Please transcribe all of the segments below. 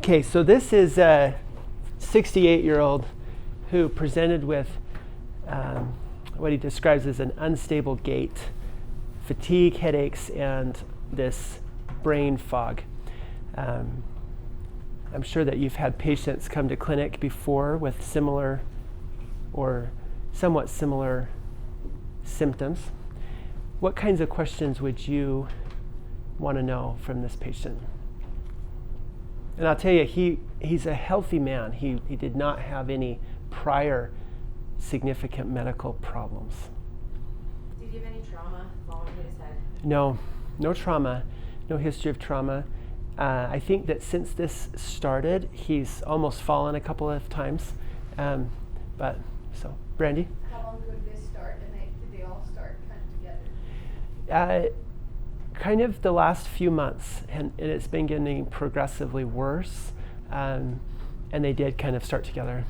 Okay, so this is a 68-year-old who presented with what he describes as an unstable gait, fatigue, headaches, and this brain fog. I'm sure that you've had patients come to clinic before with similar or somewhat similar symptoms. What kinds of questions would you want to know from this patient? And I'll tell you, he's a healthy man. He did not have any prior significant medical problems. Did he have any trauma following his head? No trauma, no history of trauma. I think that since this started, he's almost fallen a couple of times. So, Brandy? How long ago did they start, and did they all start kind of together? Kind of the last few months, and it's been getting progressively worse, and they did kind of start together.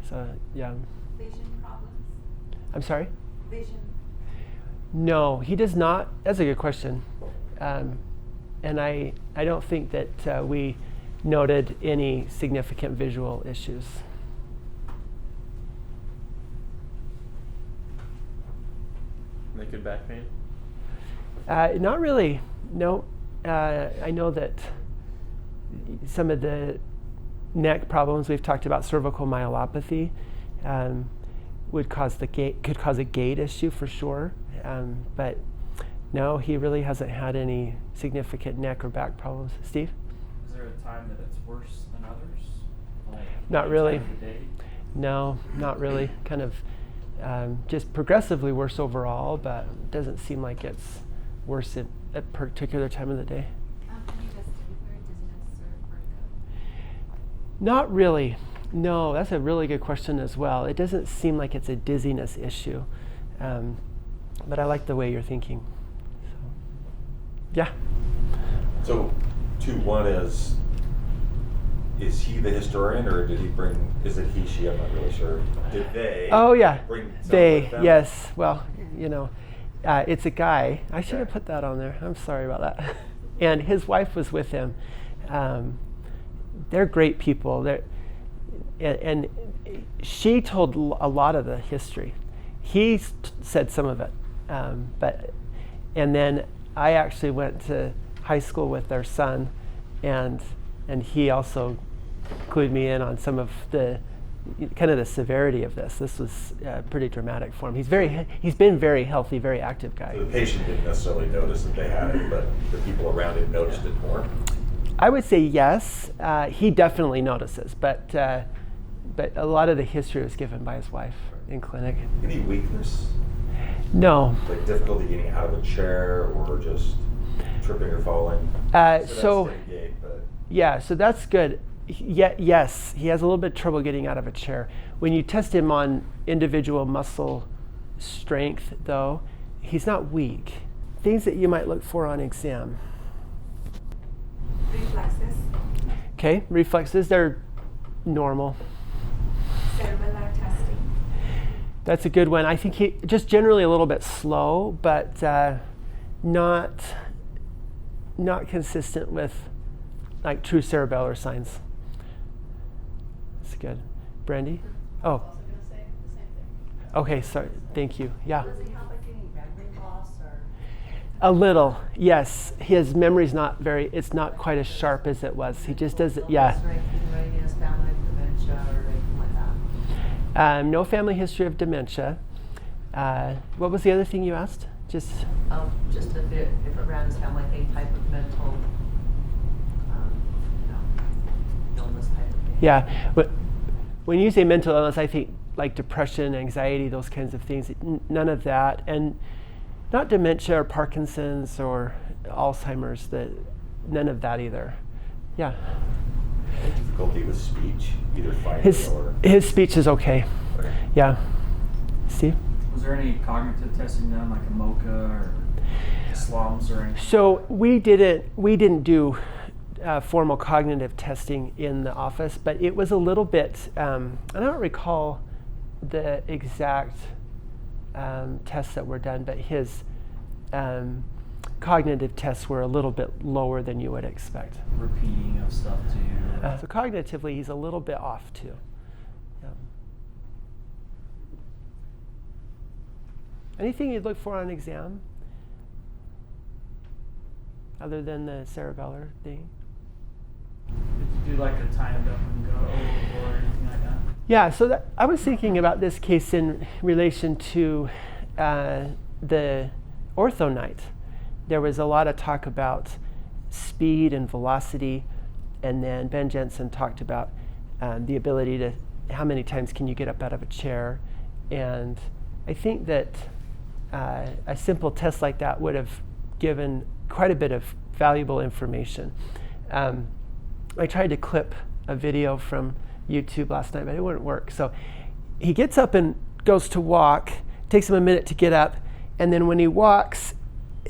So, yeah. Vision problems? I'm sorry? Vision? No, he does not. That's a good question. And I don't think that we noted any significant visual issues. Naked back pain? Not really, no. I know that some of the neck problems we've talked about, cervical myelopathy, could cause a gait issue for sure. But no, he really hasn't had any significant neck or back problems. Steve? Is there a time that it's worse than others? Like not really. time of the day? No, not really. Kind of just progressively worse overall, but it doesn't seem like it's worse at a particular time of the day. Any vestibular dizziness or vertigo? Not really. No, that's a really good question as well. It doesn't seem like it's a dizziness issue, but I like the way you're thinking. So, yeah. So, one is he the historian, or did he bring? Is it he, she? I'm not really sure. Did they? Oh yeah. Bring someone they. with them? Yes. Well, it's a guy. I should have put that on there. I'm sorry about that. And his wife was with him. They're great people. And she told a lot of the history. He said some of it, and then I actually went to high school with their son, and he also clued me in on some of the kind of the severity of this. This was pretty dramatic for him. He's been very healthy, very active guy. So the patient didn't necessarily notice that they had it, but the people around him noticed it more. I would say yes. He definitely notices, but a lot of the history was given by his wife in clinic. Any weakness? No. Like difficulty getting out of a chair, or just tripping or falling? So that's good. Yes, he has a little bit of trouble getting out of a chair. When you test him on individual muscle strength, though, he's not weak. Things that you might look for on exam. Reflexes? Okay, reflexes, they're normal. Cerebellar testing? That's a good one. I think he just generally a little bit slow, but not consistent with like true cerebellar signs. That's good. Brandy? I Oh. was also going to say the same thing. Okay, sorry. Thank you. Yeah. Does he have like any memory loss or? A little, yes. His memory's it's not quite as sharp as it was. He just does it, yeah. Or anything running in his family with dementia or anything like that? No family history of dementia. What was the other thing you asked? Just if it ran his family, any type of mental illness type of thing. Yeah, but when you say mental illness, I think like depression, anxiety, those kinds of things. None of that, and not dementia or Parkinson's or Alzheimer's. None of that either. Yeah. Any difficulty with speech, either finding or? His speech is okay. Yeah. Steve? Was there any cognitive testing done, like a MOCA or slums or anything? So we didn't do formal cognitive testing in the office, but it was a little bit. I don't recall the exact tests that were done, but his cognitive tests were a little bit lower than you would expect. Repeating of stuff too. So cognitively, he's a little bit off too. Yeah. Anything you'd look for on exam other than the cerebellar thing? Did you do like a timed up and go or anything like that? Yeah, so I was thinking about this case in relation to the ortho night. There was a lot of talk about speed and velocity, and then Ben Jensen talked about the ability to, how many times can you get up out of a chair, and I think that a simple test like that would have given quite a bit of valuable information. I tried to clip a video from YouTube last night, but it wouldn't work. So he gets up and goes to walk, takes him a minute to get up, and then when he walks,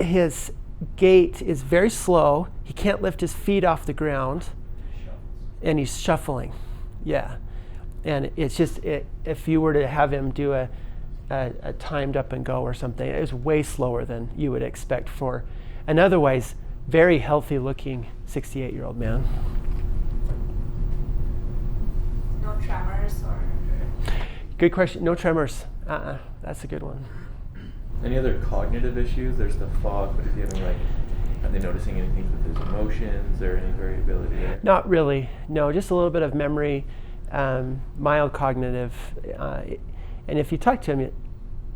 his gait is very slow. He can't lift his feet off the ground, and he's shuffling. Yeah. And it's just, if you were to have him do a timed up and go or something, it was way slower than you would expect for an otherwise very healthy looking 68-year-old man. No tremors or? Good question. No tremors. That's a good one. Any other cognitive issues? There's the fog, but is he having are they noticing anything with his emotions or any variability there? Not really. No, just a little bit of memory, mild cognitive. And if you talk to him,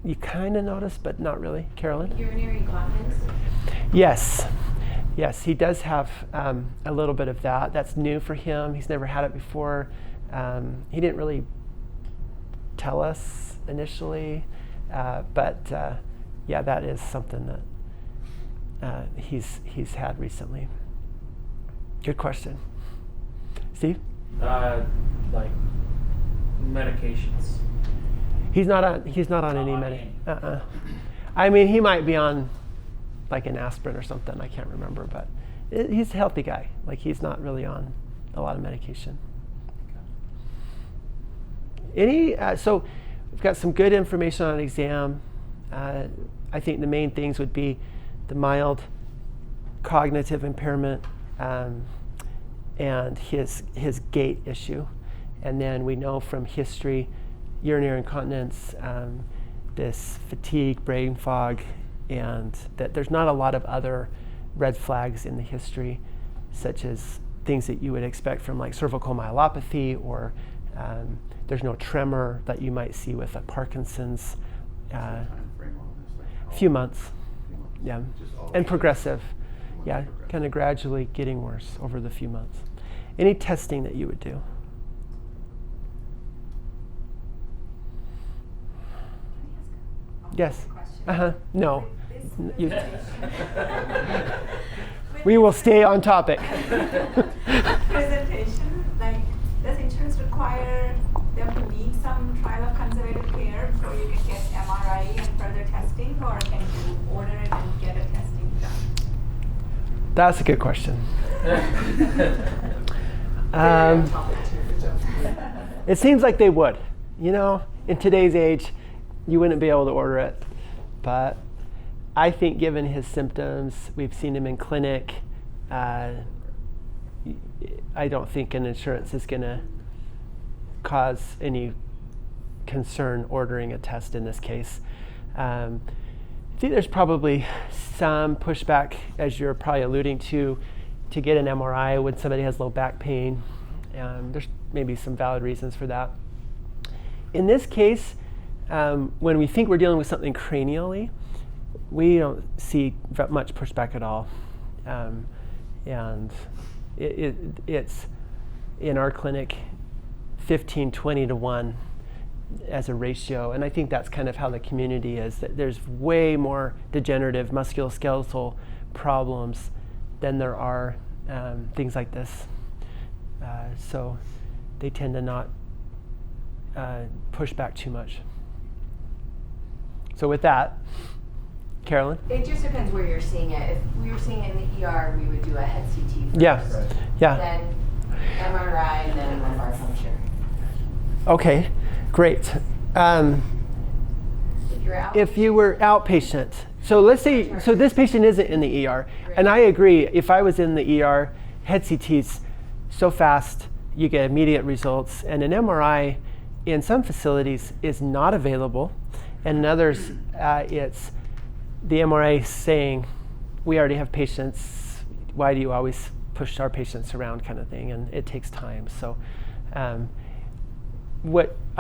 you kind of notice, but not really. Carolyn? Urinary incontinence? Yes. Yes, he does have a little bit of that. That's new for him. He's never had it before. He didn't really tell us initially, but yeah, that is something that he's had recently. Good question. Steve? Like medications. He's not on any medication. I mean, he might be on like an aspirin or something. I can't remember, but he's a healthy guy. Like, he's not really on a lot of medication. So we've got some good information on exam. I think the main things would be the mild cognitive impairment and his gait issue. And then we know from history, urinary incontinence, this fatigue, brain fog, and that there's not a lot of other red flags in the history, such as things that you would expect from like cervical myelopathy, or there's no tremor that you might see with a Parkinson's. A few months, yeah, and progressive, yeah, kind of gradually getting worse over the few months. Any testing that you would do? Yes. No. We will stay on topic. Presentation, like, does insurance require them to meet some trial of conservative care before you can get MRI and further testing, or can you order it and get a testing done? That's a good question. It seems like they would. You know, in today's age, you wouldn't be able to order it. But I think given his symptoms, we've seen him in clinic, I don't think an insurance is going to cause any concern ordering a test in this case. I think there's probably some pushback, as you're probably alluding to get an MRI when somebody has low back pain. There's maybe some valid reasons for that. In this case, when we think we're dealing with something cranially, we don't see much pushback at all. And it's in our clinic 15-20 to 1 as a ratio, and I think that's kind of how the community is, that there's way more degenerative musculoskeletal problems than there are things like this. So they tend to not push back too much. So with that, Carolyn? It just depends where you're seeing it. If we were seeing it in the ER, we would do a head CT first. Yeah. Right. Yeah. Then MRI, and then lumbar puncture. Okay, great. If you're out, If you were outpatient, So let's say, so this patient isn't in the ER, and I agree, if I was in the ER, head CT's so fast, you get immediate results, and an MRI in some facilities is not available, and in others, it's the MRI saying, we already have patients, why do you always push our patients around kind of thing, and it takes time. So I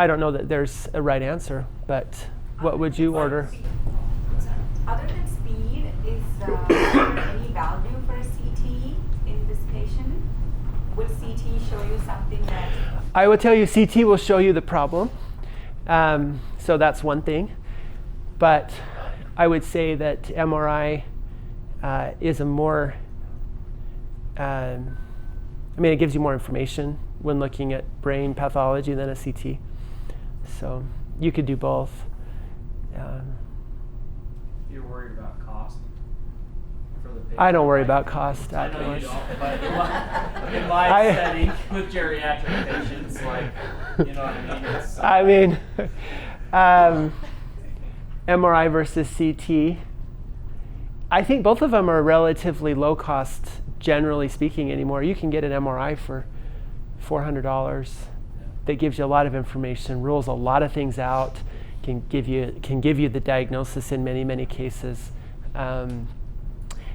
don't know that there's a right answer, but what would you order? Other than speed, is there any value for a CT in this patient? Would CT show you something that... I will tell you CT will show you the problem. So that's one thing. But I would say that MRI is a more... it gives you more information when looking at brain pathology than a CT. So you could do both. You're worried about cost for the patient? I don't worry about cost. I know you don't, but in my setting with geriatric patients, like, you know what I mean? MRI versus CT. I think both of them are relatively low cost, generally speaking, anymore. You can get an MRI for $400 that gives you a lot of information, rules a lot of things out, can give you the diagnosis in many, many cases.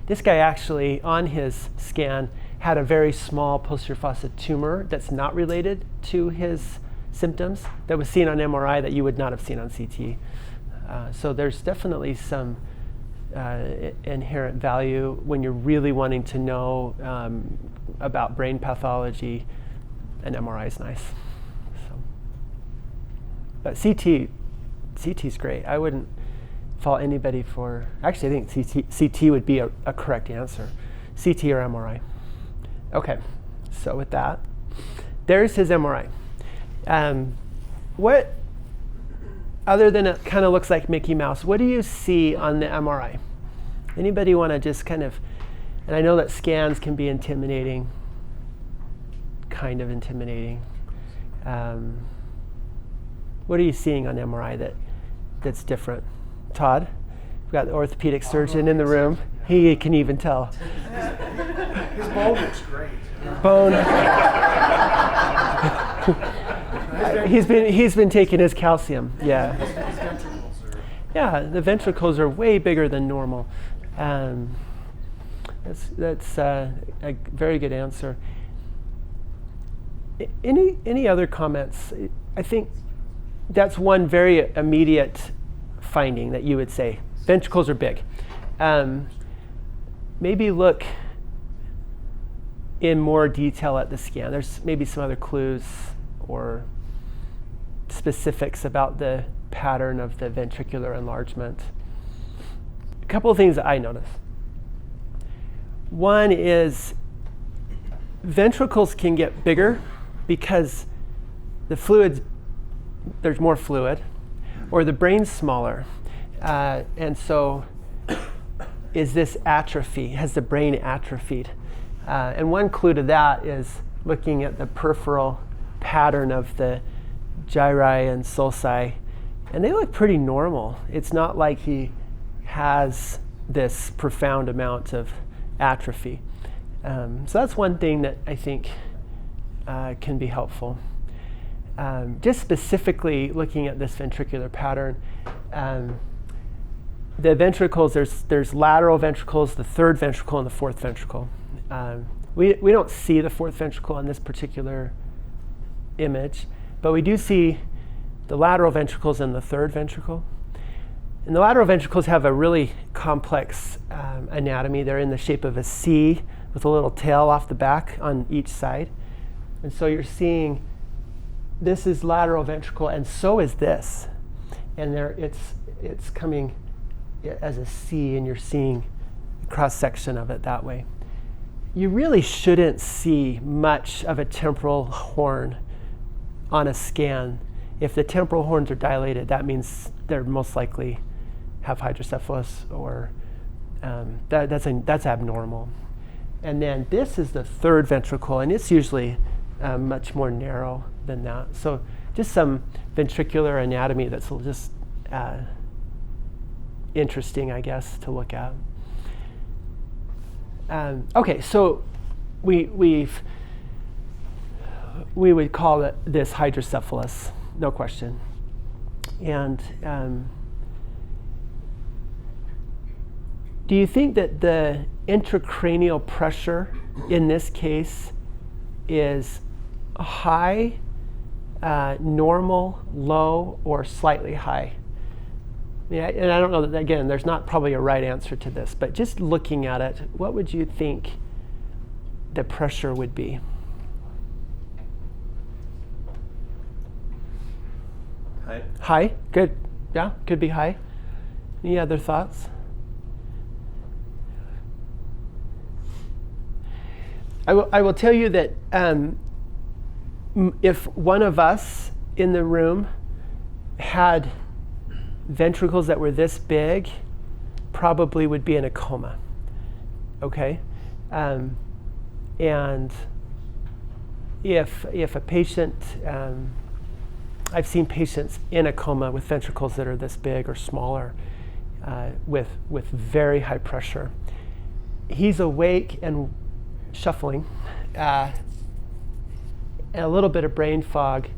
This guy actually, on his scan, had a very small posterior fossa tumor that's not related to his symptoms that was seen on MRI that you would not have seen on CT. So there's definitely some inherent value when you're really wanting to know about brain pathology. An MRI is nice. So. But CT's great. I wouldn't fault anybody for, actually I think CT would be a correct answer. CT or MRI. Okay, so with that, there's his MRI. What, other than it kind of looks like Mickey Mouse, what do you see on the MRI? Anybody want to just kind of, and I know that scans can be intimidating, kind of intimidating. What are you seeing on MRI that's different? Todd? We've got the orthopedic surgeon in the room. He can even tell. His bone looks great. Bone. He's been taking his calcium. Yeah. His ventricles are... Yeah, the ventricles are way bigger than normal. That's a very good answer. Any other comments? I think that's one very immediate finding that you would say. Ventricles are big. Maybe look in more detail at the scan. There's maybe some other clues or specifics about the pattern of the ventricular enlargement. A couple of things that I noticed. One is ventricles can get bigger because there's more fluid, or the brain's smaller. And so is this atrophy? Has the brain atrophied? And one clue to that is looking at the peripheral pattern of the gyri and sulci, and they look pretty normal. It's not like he has this profound amount of atrophy. So that's one thing that I think can be helpful. Just specifically looking at this ventricular pattern, the ventricles, there's lateral ventricles, the third ventricle, and the fourth ventricle. We don't see the fourth ventricle on this particular image, but we do see the lateral ventricles and the third ventricle. And the lateral ventricles have a really complex anatomy. They're in the shape of a C with a little tail off the back on each side. And so you're seeing this is lateral ventricle, and so is this. And it's coming as a C, and you're seeing a cross-section of it that way. You really shouldn't see much of a temporal horn on a scan. If the temporal horns are dilated, that means they're most likely have hydrocephalus, or that's abnormal. And then this is the third ventricle, and it's usually much more narrow than that. So just some ventricular anatomy that's just interesting, I guess, to look at. Okay, so we would call this hydrocephalus, no question. And do you think that the intracranial pressure in this case is high, normal, low, or slightly high? Yeah, and I don't know that, again, there's not probably a right answer to this, but just looking at it, what would you think the pressure would be? High. High? Good. Yeah, could be high. Any other thoughts? I will tell you that if one of us in the room had ventricles that were this big, probably would be in a coma. Okay? And if a patient, I've seen patients in a coma with ventricles that are this big or smaller, with very high pressure. He's awake and shuffling, and a little bit of brain fog,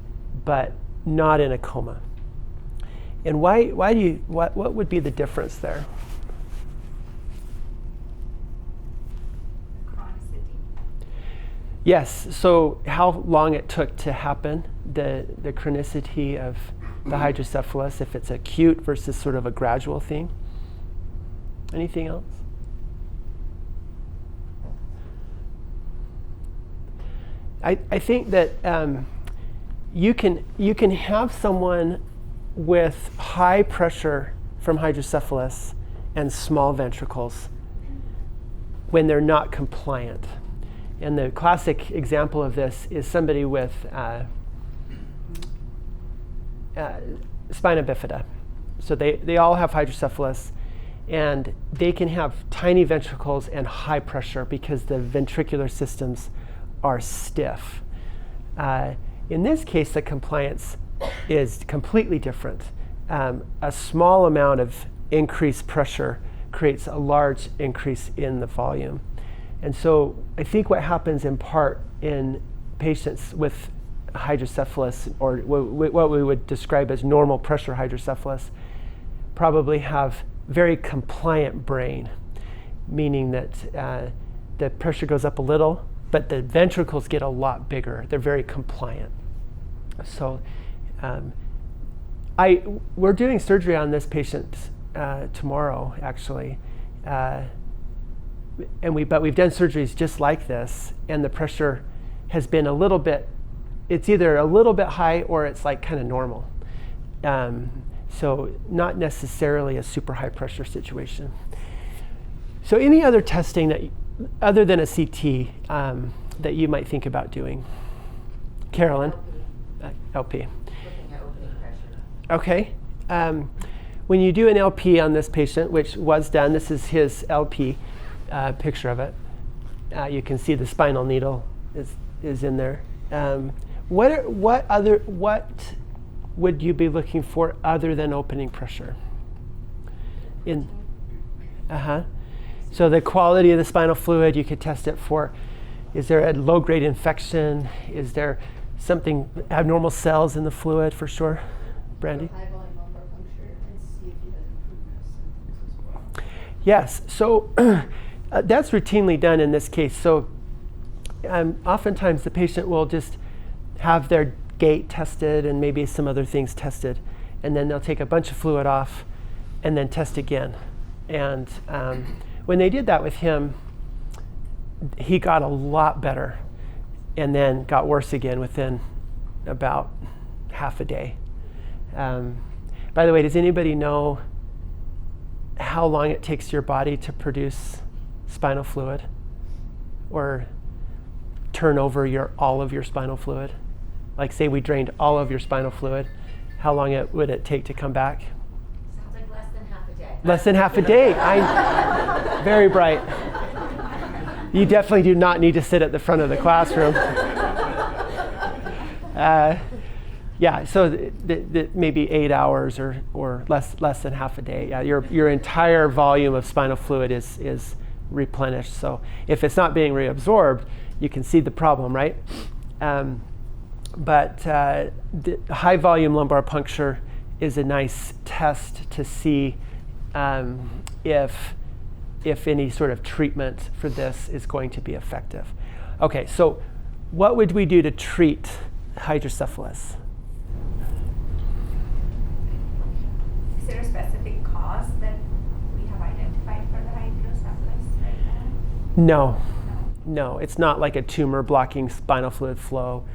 but not in a coma. And what would be the difference there? Chronicity. Yes, so how long it took to happen, the chronicity of the hydrocephalus, if it's acute versus sort of a gradual thing. Anything else? I think that you can have someone with high pressure from hydrocephalus and small ventricles when they're not compliant. And the classic example of this is somebody with spina bifida. So they all have hydrocephalus, and they can have tiny ventricles and high pressure because the ventricular systems are stiff. In this case, the compliance is completely different. A small amount of increased pressure creates a large increase in the volume. And so I think what happens in part in patients with hydrocephalus, or what we would describe as normal pressure hydrocephalus, probably have very compliant brain, meaning that the pressure goes up a little, but the ventricles get a lot bigger. They're very compliant. So we're doing surgery on this patient tomorrow, actually. But we've done surgeries just like this, and the pressure has been a little bit, it's either a little bit high or it's like kind of normal. So not necessarily a super high pressure situation. So any other testing that, other than a CT, that you might think about doing? Carolyn? LP. Looking at opening pressure. Okay. When you do an LP on this patient, which was done, this is his LP picture of it. You can see the spinal needle is in there. What would you be looking for other than opening pressure? So the quality of the spinal fluid, you could test it for, is there a low-grade infection? Is there something, abnormal cells in the fluid for sure? Brandy? High volume lumbar puncture and see if he has improvement symptoms as well. Yes, so that's routinely done in this case. So oftentimes the patient will just have their gait tested and maybe some other things tested, and then they'll take a bunch of fluid off and then test again. And when they did that with him, he got a lot better and then got worse again within about half a day. By the way, does anybody know how long it takes your body to produce spinal fluid or turn over all of your spinal fluid? Like say we drained all of your spinal fluid, how long would it take to come back? Sounds like less than half a day. Less than half a day. Very bright. You definitely do not need to sit at the front of the classroom. Yeah, so maybe 8 hours or less than half a day. Yeah, your entire volume of spinal fluid is replenished. So if it's not being reabsorbed, you can see the problem, right? But the high volume lumbar puncture is a nice test to see if any sort of treatment for this is going to be effective. Okay, so what would we do to treat hydrocephalus? Is there a specific cause that we have identified for the hydrocephalus right now? No, it's not like a tumor blocking spinal fluid flow,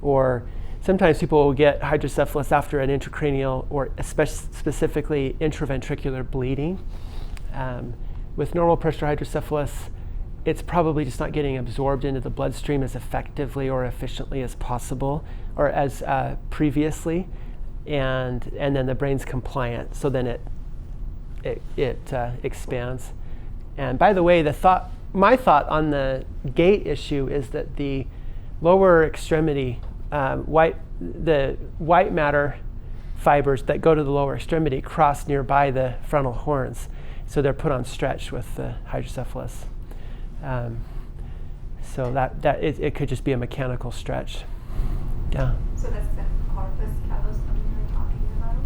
or sometimes people will get hydrocephalus after an intracranial or specifically intraventricular bleeding. With normal pressure hydrocephalus, it's probably just not getting absorbed into the bloodstream as effectively or efficiently as possible, or as previously, and then the brain's compliant, so then it expands. And by the way, my thought on the gait issue is that the lower extremity, the white matter fibers that go to the lower extremity cross nearby the frontal horns, so they're put on stretch with the hydrocephalus. So that it could just be a mechanical stretch. Yeah. So that's the corpus callosum you were talking about?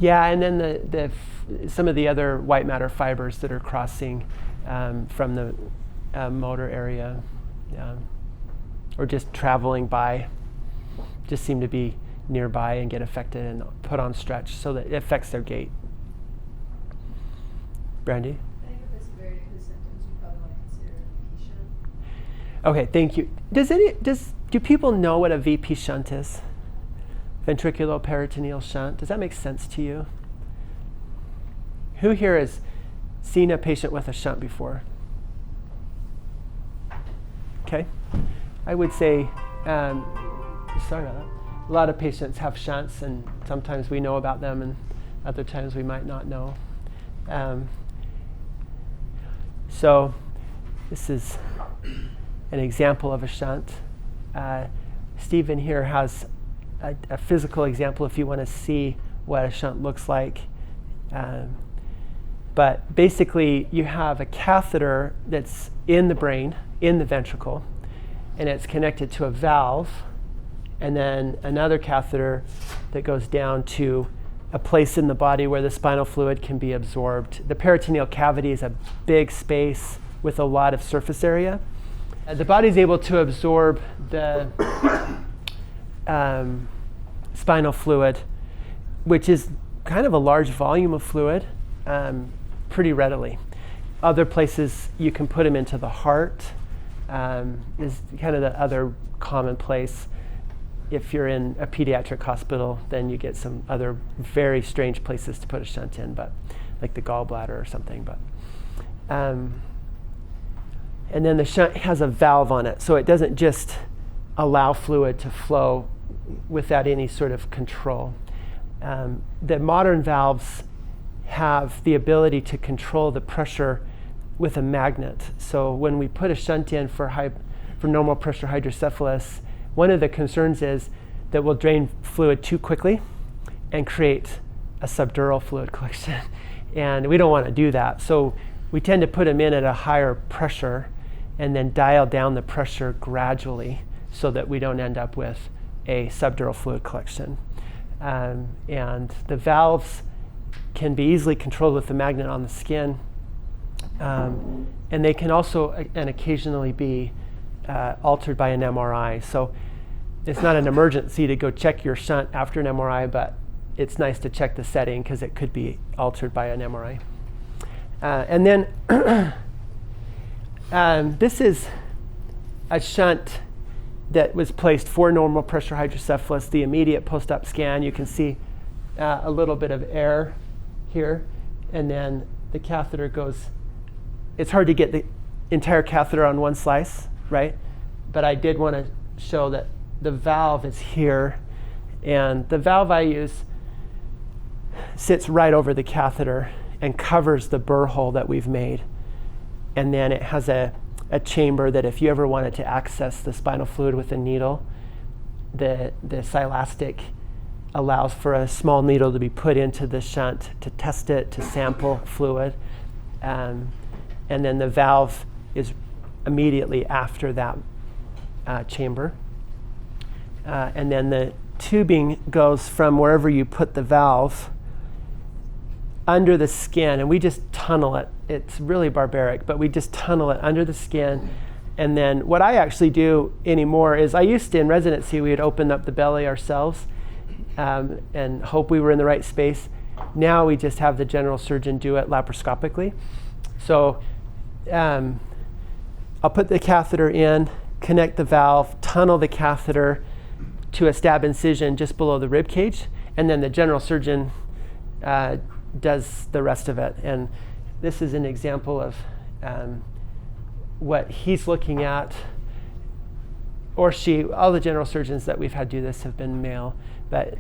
Yeah, and then some of the other white matter fibers that are crossing from the motor area, or just traveling by, just seem to be nearby and get affected and put on stretch, so that it affects their gait. Brandy? I think if there's severity of the symptoms, you probably want to consider a VP shunt. Okay, thank you. Do people know what a VP shunt is? Ventriculoperitoneal shunt. Does that make sense to you? Who here has seen a patient with a shunt before? Okay. I would say, sorry about that. A lot of patients have shunts, and sometimes we know about them, and other times we might not know. So this is an example of a shunt. Stephen here has a physical example if you want to see what a shunt looks like. But basically, you have a catheter that's in the brain, in the ventricle, and it's connected to a valve, and then another catheter that goes down to a place in the body where the spinal fluid can be absorbed. The peritoneal cavity is a big space with a lot of surface area. The body's able to absorb the spinal fluid, which is kind of a large volume of fluid, pretty readily. Other places you can put them into the heart, is kind of the other common place. If you're in a pediatric hospital, then you get some other very strange places to put a shunt in, but like the gallbladder or something. But and then the shunt has a valve on it, so it doesn't just allow fluid to flow without any sort of control. The modern valves have the ability to control the pressure with a magnet. So when we put a shunt in for normal pressure hydrocephalus, one of the concerns is that we'll drain fluid too quickly and create a subdural fluid collection. And we don't want to do that. So we tend to put them in at a higher pressure and then dial down the pressure gradually so that we don't end up with a subdural fluid collection. And the valves can be easily controlled with the magnet on the skin. And they can also and occasionally be altered by an MRI. So it's not an emergency to go check your shunt after an MRI, but it's nice to check the setting because it could be altered by an MRI. And then this is a shunt that was placed for normal pressure hydrocephalus. The immediate post-op scan, you can see a little bit of air here, and then the catheter goes. It's hard to get the entire catheter on one slice, right? But I did want to show that the valve is here, and the valve I use sits right over the catheter and covers the burr hole that we've made. And then it has a chamber that if you ever wanted to access the spinal fluid with a needle, the silastic allows for a small needle to be put into the shunt to test it, to sample fluid. And then the valve is immediately after that chamber. And then the tubing goes from wherever you put the valve under the skin, and we just tunnel it. It's really barbaric, but we just tunnel it under the skin. And then what I actually do anymore is, I used to, in residency, we would open up the belly ourselves and hope we were in the right space. Now we just have the general surgeon do it laparoscopically. So I'll put the catheter in, connect the valve, tunnel the catheter to a stab incision just below the rib cage, and then the general surgeon does the rest of it. And this is an example of what he's looking at, or she. All the general surgeons that we've had do this have been male, but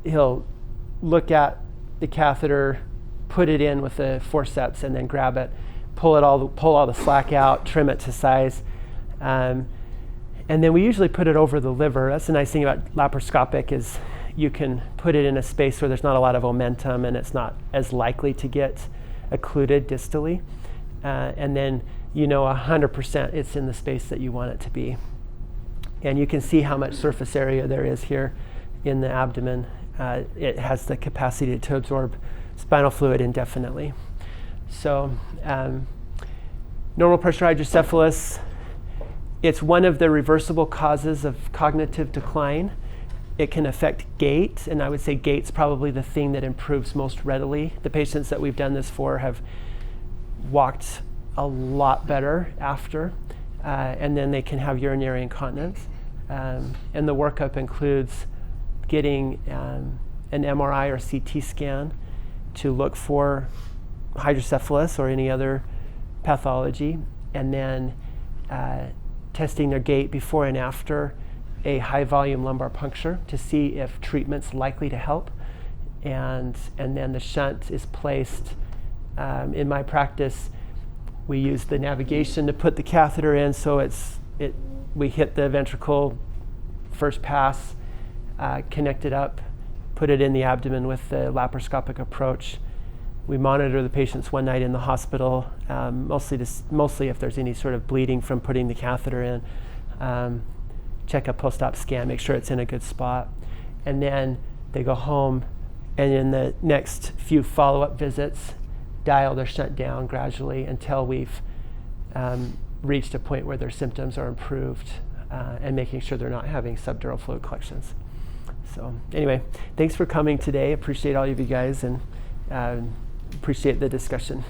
he'll look at the catheter, put it in with the forceps, and then grab it, pull all the slack out, trim it to size. And then we usually put it over the liver. That's the nice thing about laparoscopic, is you can put it in a space where there's not a lot of momentum and it's not as likely to get occluded distally. And then 100% it's in the space that you want it to be. And you can see how much surface area there is here in the abdomen. It has the capacity to absorb spinal fluid indefinitely. So normal pressure hydrocephalus, it's one of the reversible causes of cognitive decline. It can affect gait, and I would say gait's probably the thing that improves most readily. The patients that we've done this for have walked a lot better after, and then they can have urinary incontinence. And the workup includes getting an MRI or CT scan to look for hydrocephalus or any other pathology, and then testing their gait before and after a high volume lumbar puncture to see if treatment's likely to help. And then the shunt is placed. In my practice, we use the navigation to put the catheter in, so we hit the ventricle first pass, connect it up, put it in the abdomen with the laparoscopic approach. We monitor the patients one night in the hospital, mostly if there's any sort of bleeding from putting the catheter in. Check a post-op scan, make sure it's in a good spot. And then they go home, and in the next few follow-up visits, dial their shunt down gradually until we've reached a point where their symptoms are improved, and making sure they're not having subdural fluid collections. So anyway, thanks for coming today. Appreciate all of you guys, and appreciate the discussion.